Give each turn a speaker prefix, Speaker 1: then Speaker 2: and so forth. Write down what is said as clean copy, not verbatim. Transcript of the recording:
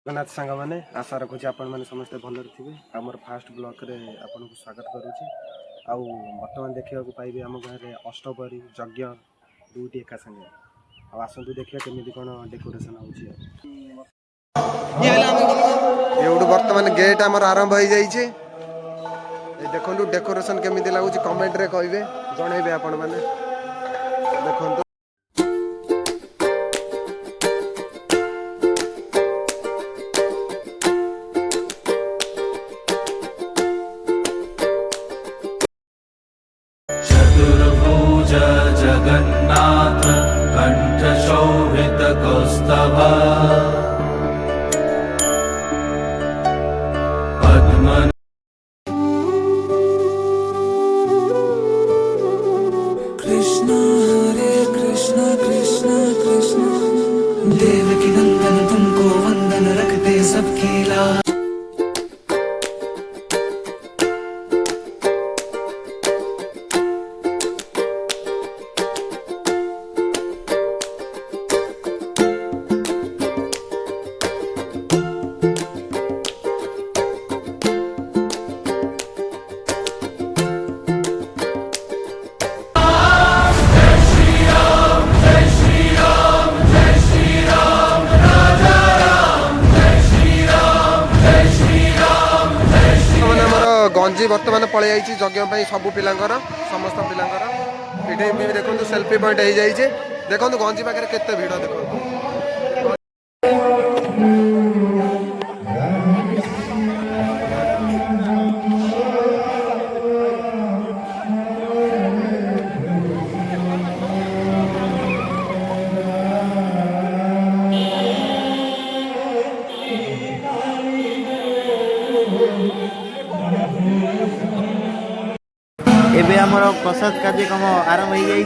Speaker 1: जगन्नाथ सांग मैंने आशा रखुच्छे आपण मैंने समस्ते भल थे। आमर फास्ट ब्लॉक रे आपन को स्वागत करुच्ची। आउ बर्तमान देखा पाइबे आम गाँव में अष्टपरी यज्ञ दुईटी एका संगे आसतु देखिए केमी कौन डेकोरेशन हो बर्तमान गेट आमर आरंभ हो जाइए। देखो डेकोरेशन केमी लगुच कमेंट रे कहे जनइबे आपण मैंने देखो।
Speaker 2: चतुर्भुज जगन्नाथ कंठ शोभित कौस्तभ पद्म कृष्ण हरे कृष्ण कृष्ण कृष्ण देवकी नंदन तुमको वंदन रखते सबकी लाज।
Speaker 1: गंजी बर्तमान पलि जाइए यज्ञ सबू पिलांकर समस्त पिलांकर ये देखो सेल्फी पॉइंट हो जाइए। देखो गंजी पाखे केते भिड़ देखो।
Speaker 3: एबे हमर प्रसाद कार्यक्रम आरंभ हो जाइए।